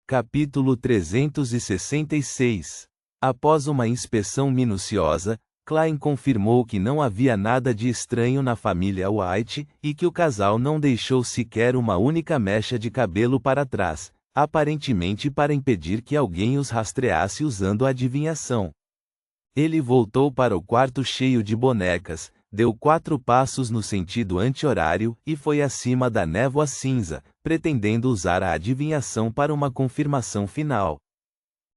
Capítulo 366. Após uma inspeção minuciosa, Klein confirmou que não havia nada de estranho na família White e que o casal não deixou sequer uma única mecha de cabelo para trás, aparentemente para impedir que alguém os rastreasse usando a adivinhação. Ele voltou para o quarto cheio de bonecas, deu 4 passos no sentido anti-horário e foi acima da névoa cinza, pretendendo usar a adivinhação para uma confirmação final.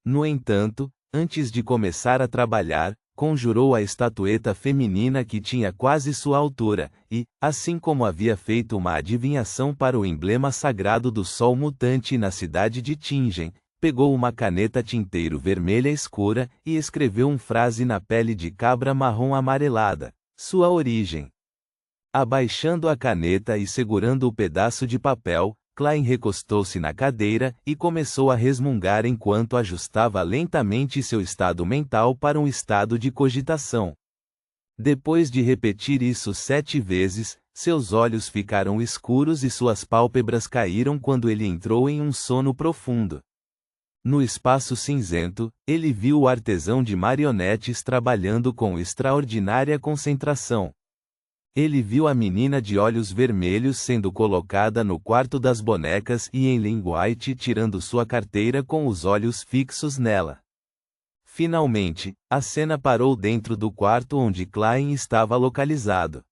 No entanto, antes de começar a trabalhar, conjurou a estatueta feminina que tinha quase sua altura, e, assim como havia feito uma adivinhação para o emblema sagrado do Sol mutante na cidade de Tingen, pegou uma caneta tinteiro vermelha escura e escreveu uma frase na pele de cabra marrom amarelada: sua origem. Abaixando a caneta e segurando o pedaço de papel, Klein recostou-se na cadeira e começou a resmungar enquanto ajustava lentamente seu estado mental para um estado de cogitação. Depois de repetir isso 7 vezes, seus olhos ficaram escuros e suas pálpebras caíram quando ele entrou em um sono profundo. No espaço cinzento, ele viu o artesão de marionetes trabalhando com extraordinária concentração. Ele viu a menina de olhos vermelhos sendo colocada no quarto das bonecas e Eileen White tirando sua carteira com os olhos fixos nela. Finalmente, a cena parou dentro do quarto onde Klein estava localizado.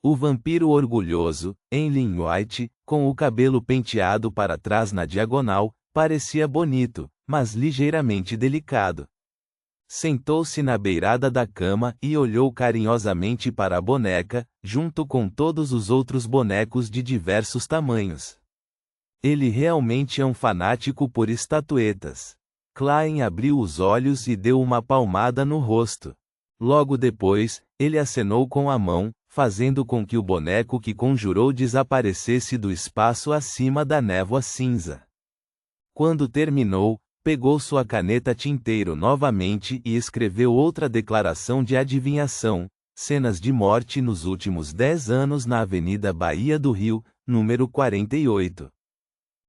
O vampiro orgulhoso, Eileen White, com o cabelo penteado para trás na diagonal, parecia bonito, mas ligeiramente delicado. Sentou-se na beirada da cama e olhou carinhosamente para a boneca, junto com todos os outros bonecos de diversos tamanhos. Ele realmente é um fanático por estatuetas. Klein abriu os olhos e deu uma palmada no rosto. Logo depois, ele acenou com a mão, fazendo com que o boneco que conjurou desaparecesse do espaço acima da névoa cinza. Quando terminou, pegou sua caneta tinteiro novamente e escreveu outra declaração de adivinhação: cenas de morte nos últimos 10 anos na Avenida Bahia do Rio, número 48.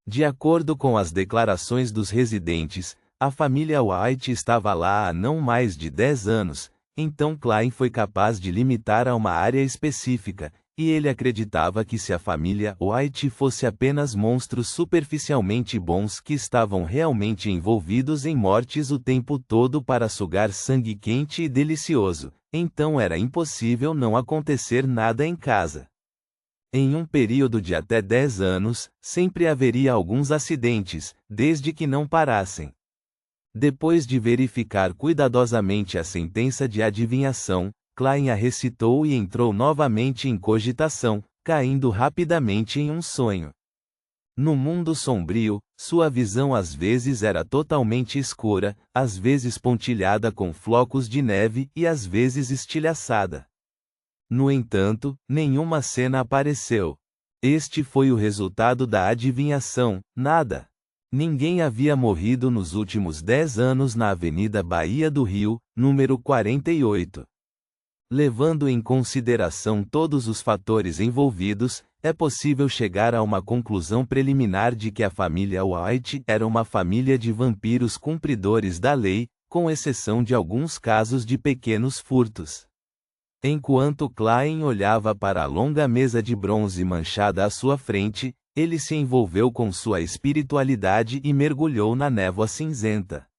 De acordo com as declarações dos residentes, a família White estava lá há não mais de 10 anos, então Klein foi capaz de limitar a uma área específica, e ele acreditava que se a família White fosse apenas monstros superficialmente bons que estavam realmente envolvidos em mortes o tempo todo para sugar sangue quente e delicioso, então era impossível não acontecer nada em casa. Em um período de até 10 anos, sempre haveria alguns acidentes, desde que não parassem. Depois de verificar cuidadosamente a sentença de adivinhação, Klein a recitou e entrou novamente em cogitação, caindo rapidamente em um sonho. No mundo sombrio, sua visão às vezes era totalmente escura, às vezes pontilhada com flocos de neve e às vezes estilhaçada. No entanto, nenhuma cena apareceu. Este foi o resultado da adivinhação: nada. Ninguém havia morrido nos últimos 10 anos na Avenida Bahia do Rio, número 48. Levando em consideração todos os fatores envolvidos, é possível chegar a uma conclusão preliminar de que a família White era uma família de vampiros cumpridores da lei, com exceção de alguns casos de pequenos furtos. Enquanto Klein olhava para a longa mesa de bronze manchada à sua frente, ele se envolveu com sua espiritualidade e mergulhou na névoa cinzenta.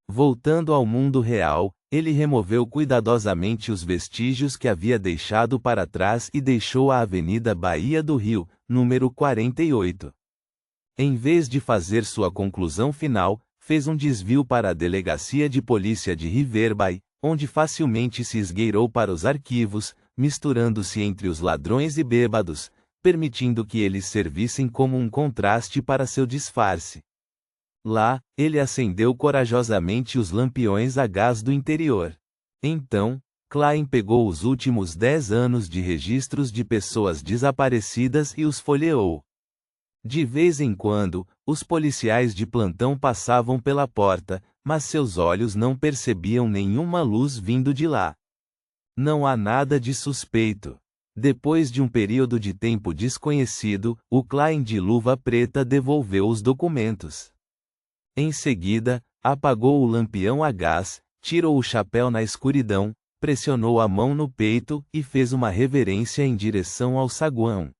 Voltando ao mundo real, ele removeu cuidadosamente os vestígios que havia deixado para trás e deixou a Avenida Bahia do Rio, número 48. Em vez de fazer sua conclusão final, fez um desvio para a delegacia de polícia de Riverbay, onde facilmente se esgueirou para os arquivos, misturando-se entre os ladrões e bêbados, permitindo que eles servissem como um contraste para seu disfarce. Lá, ele acendeu corajosamente os lampiões a gás do interior. Então, Klein pegou os últimos 10 anos de registros de pessoas desaparecidas e os folheou. De vez em quando, os policiais de plantão passavam pela porta, mas seus olhos não percebiam nenhuma luz vindo de lá. Não há nada de suspeito. Depois de um período de tempo desconhecido, o Klein de luva preta devolveu os documentos. Em seguida, apagou o lampião a gás, tirou o chapéu na escuridão, pressionou a mão no peito e fez uma reverência em direção ao saguão.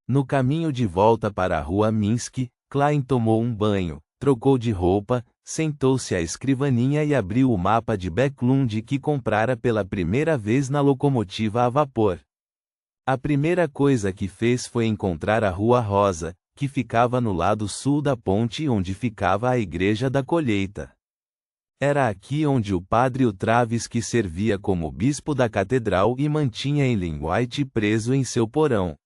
No caminho de volta para a rua Minsk, Klein tomou um banho, trocou de roupa, sentou-se à escrivaninha e abriu o mapa de Backlund que comprara pela primeira vez na locomotiva a vapor. A primeira coisa que fez foi encontrar a Rua Rosa, que ficava no lado sul da ponte onde ficava a Igreja da Colheita. Era aqui onde o padre Utravsky servia como bispo da catedral e mantinha Ellen White preso em seu porão.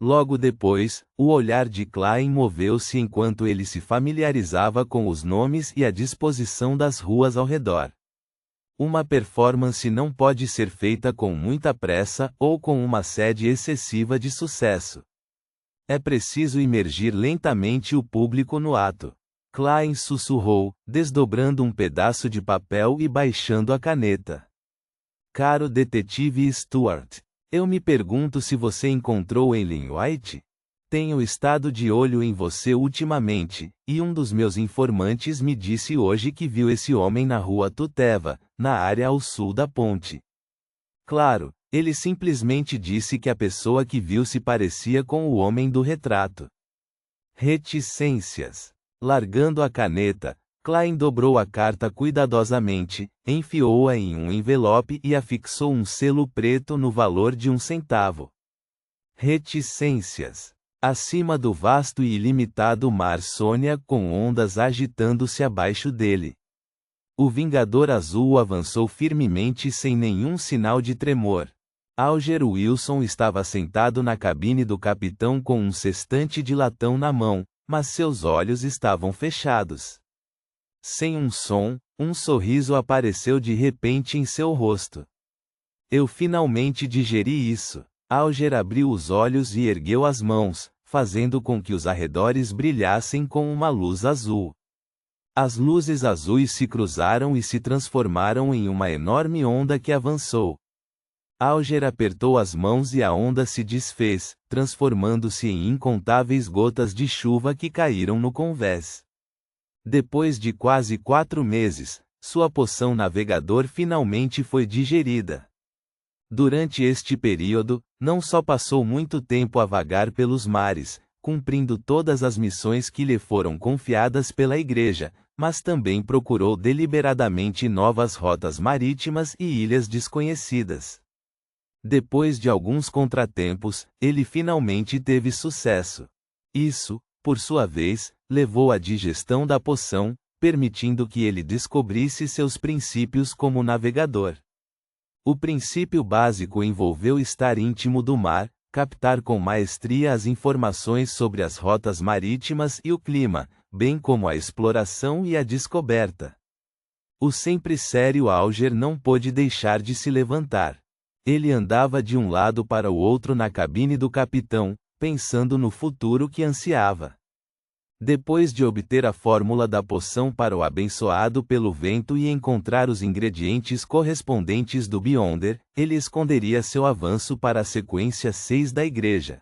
Logo depois, o olhar de Klein moveu-se enquanto ele se familiarizava com os nomes e a disposição das ruas ao redor. Uma performance não pode ser feita com muita pressa ou com uma sede excessiva de sucesso. É preciso imergir lentamente o público no ato. Klein sussurrou, desdobrando um pedaço de papel e baixando a caneta. Caro detetive Stuart, eu me pergunto se você encontrou Ellen White? Tenho estado de olho em você ultimamente, e um dos meus informantes me disse hoje que viu esse homem na rua Tuteva, na área ao sul da ponte. Claro, ele simplesmente disse que a pessoa que viu se parecia com o homem do retrato. Reticências. Largando a caneta, Klein dobrou a carta cuidadosamente, enfiou-a em um envelope e afixou um selo preto no valor de 1 centavo. Reticências. Acima do vasto e ilimitado mar Sônia com ondas agitando-se abaixo dele. O Vingador Azul avançou firmemente sem nenhum sinal de tremor. Alger Wilson estava sentado na cabine do capitão com um sextante de latão na mão, mas seus olhos estavam fechados. Sem um som, um sorriso apareceu de repente em seu rosto. Eu finalmente digeri isso. Alger abriu os olhos e ergueu as mãos, fazendo com que os arredores brilhassem com uma luz azul. As luzes azuis se cruzaram e se transformaram em uma enorme onda que avançou. Alger apertou as mãos e a onda se desfez, transformando-se em incontáveis gotas de chuva que caíram no convés. Depois de quase 4 meses, sua poção navegador finalmente foi digerida. Durante este período, não só passou muito tempo a vagar pelos mares, cumprindo todas as missões que lhe foram confiadas pela Igreja, mas também procurou deliberadamente novas rotas marítimas e ilhas desconhecidas. Depois de alguns contratempos, ele finalmente teve sucesso. Isso, por sua vez, levou à digestão da poção, permitindo que ele descobrisse seus princípios como navegador. O princípio básico envolveu estar íntimo do mar, captar com maestria as informações sobre as rotas marítimas e o clima, bem como a exploração e a descoberta. O sempre sério Alger não pôde deixar de se levantar. Ele andava de um lado para o outro na cabine do capitão, pensando no futuro que ansiava. Depois de obter a fórmula da poção para o abençoado pelo vento e encontrar os ingredientes correspondentes do Beyonder, ele esconderia seu avanço para a sequência 6 da Igreja.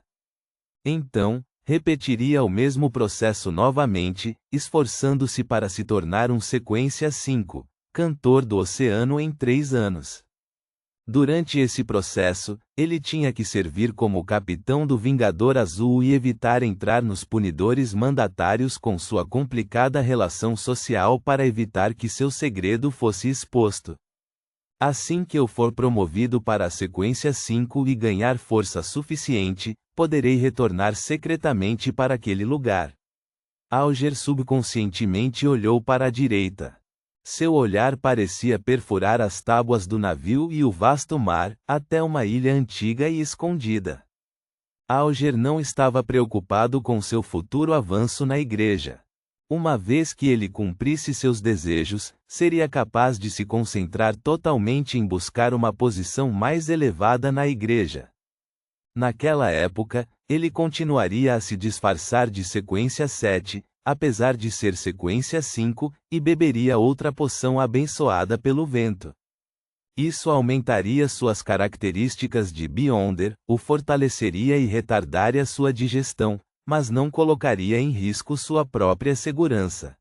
Então, repetiria o mesmo processo novamente, esforçando-se para se tornar um sequência 5, cantor do oceano em 3 anos. Durante esse processo, ele tinha que servir como capitão do Vingador Azul e evitar entrar nos punidores mandatários com sua complicada relação social para evitar que seu segredo fosse exposto. Assim que eu for promovido para a sequência 5 e ganhar força suficiente, poderei retornar secretamente para aquele lugar. Alger subconscientemente olhou para a direita. Seu olhar parecia perfurar as tábuas do navio e o vasto mar, até uma ilha antiga e escondida. Alger não estava preocupado com seu futuro avanço na Igreja. Uma vez que ele cumprisse seus desejos, seria capaz de se concentrar totalmente em buscar uma posição mais elevada na Igreja. Naquela época, ele continuaria a se disfarçar de sequência 7, apesar de ser sequência 5, e beberia outra poção abençoada pelo vento. Isso aumentaria suas características de Beyonder, o fortaleceria e retardaria sua digestão, mas não colocaria em risco sua própria segurança.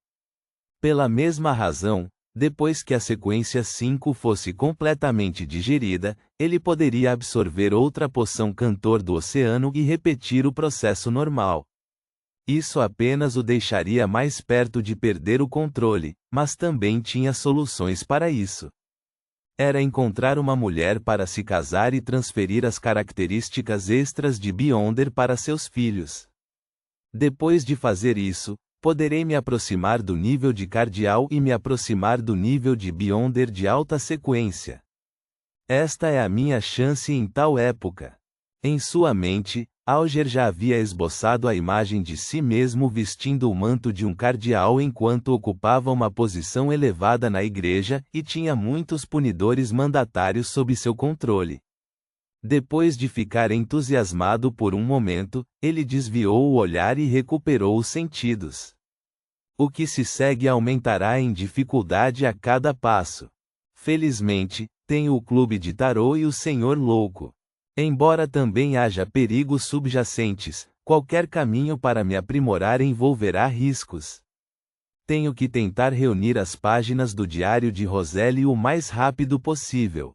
Pela mesma razão, depois que a sequência 5 fosse completamente digerida, ele poderia absorver outra poção Cantor do Oceano e repetir o processo normal. Isso apenas o deixaria mais perto de perder o controle, mas também tinha soluções para isso. Era encontrar uma mulher para se casar e transferir as características extras de Beyonder para seus filhos. Depois de fazer isso, poderei me aproximar do nível de Cardial e me aproximar do nível de Beyonder de alta sequência. Esta é a minha chance em tal época. Em sua mente, Alger já havia esboçado a imagem de si mesmo vestindo o manto de um cardeal enquanto ocupava uma posição elevada na igreja e tinha muitos punidores mandatários sob seu controle. Depois de ficar entusiasmado por um momento, ele desviou o olhar e recuperou os sentidos. O que se segue aumentará em dificuldade a cada passo. Felizmente, tenho o clube de tarô e o Senhor Louco. Embora também haja perigos subjacentes, qualquer caminho para me aprimorar envolverá riscos. Tenho que tentar reunir as páginas do diário de Roseli o mais rápido possível.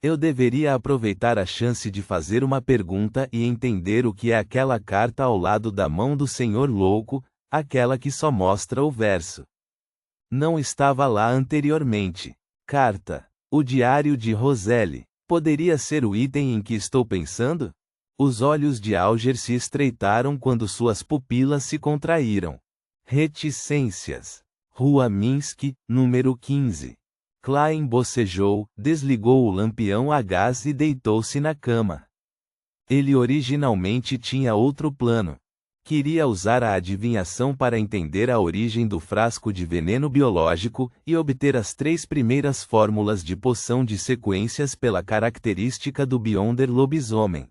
Eu deveria aproveitar a chance de fazer uma pergunta e entender o que é aquela carta ao lado da mão do Senhor Louco, aquela que só mostra o verso. Não estava lá anteriormente. Carta. O diário de Roseli. Poderia ser o item em que estou pensando? Os olhos de Alger se estreitaram quando suas pupilas se contraíram. Reticências. Rua Minsk, número 15. Klein bocejou, desligou o lampião a gás e deitou-se na cama. Ele originalmente tinha outro plano. Queria usar a adivinhação para entender a origem do frasco de veneno biológico e obter as 3 primeiras fórmulas de poção de sequências pela característica do Beyonder lobisomem.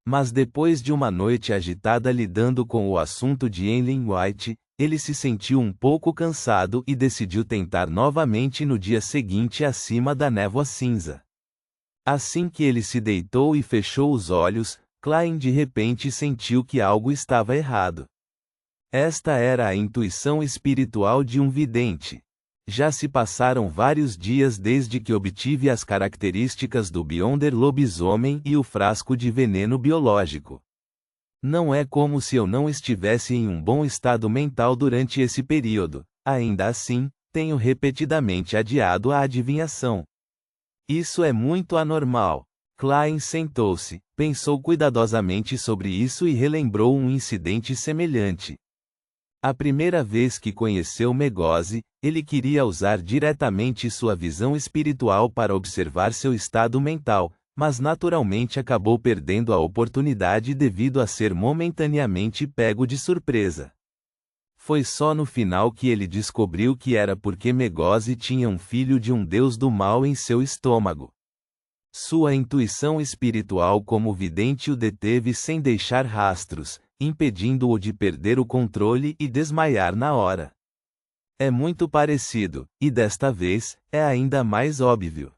Mas depois de uma noite agitada lidando com o assunto de Eileen White, ele se sentiu um pouco cansado e decidiu tentar novamente no dia seguinte acima da névoa cinza. Assim que ele se deitou e fechou os olhos, Klein de repente sentiu que algo estava errado. Esta era a intuição espiritual de um vidente. Já se passaram vários dias desde que obtive as características do Beyonder lobisomem e o frasco de veneno biológico. Não é como se eu não estivesse em um bom estado mental durante esse período, ainda assim, tenho repetidamente adiado a adivinhação. Isso é muito anormal. Klein sentou-se, pensou cuidadosamente sobre isso e relembrou um incidente semelhante. A primeira vez que conheceu Megose, ele queria usar diretamente sua visão espiritual para observar seu estado mental, mas naturalmente acabou perdendo a oportunidade devido a ser momentaneamente pego de surpresa. Foi só no final que ele descobriu que era porque Megose tinha um filho de um deus do mal em seu estômago. Sua intuição espiritual como vidente o deteve sem deixar rastros, impedindo-o de perder o controle e desmaiar na hora. É muito parecido, e desta vez, é ainda mais óbvio.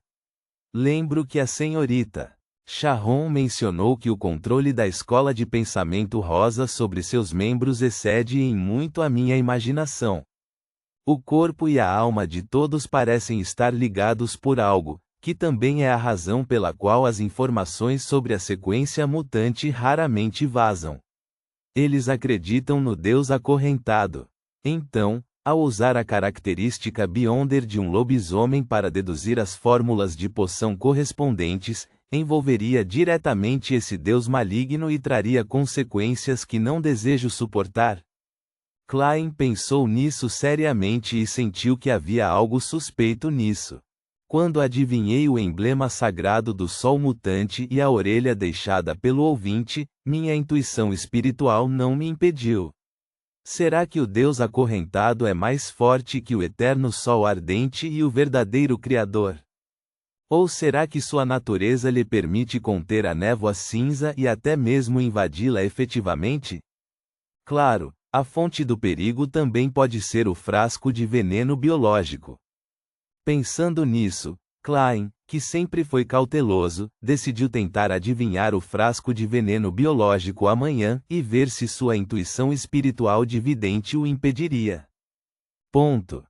Lembro que a senhorita Sharon mencionou que o controle da escola de pensamento rosa sobre seus membros excede em muito a minha imaginação. O corpo e a alma de todos parecem estar ligados por algo, que também é a razão pela qual as informações sobre a sequência mutante raramente vazam. Eles acreditam no Deus acorrentado. Então, ao usar a característica Beyonder de um lobisomem para deduzir as fórmulas de poção correspondentes, envolveria diretamente esse Deus maligno e traria consequências que não desejo suportar. Klein pensou nisso seriamente e sentiu que havia algo suspeito nisso. Quando adivinhei o emblema sagrado do sol mutante e a orelha deixada pelo ouvinte, minha intuição espiritual não me impediu. Será que o Deus acorrentado é mais forte que o eterno sol ardente e o verdadeiro Criador? Ou será que sua natureza lhe permite conter a névoa cinza e até mesmo invadi-la efetivamente? Claro, a fonte do perigo também pode ser o frasco de veneno biológico. Pensando nisso, Klein, que sempre foi cauteloso, decidiu tentar adivinhar o frasco de veneno biológico amanhã e ver se sua intuição espiritual de vidente o impediria. Ponto.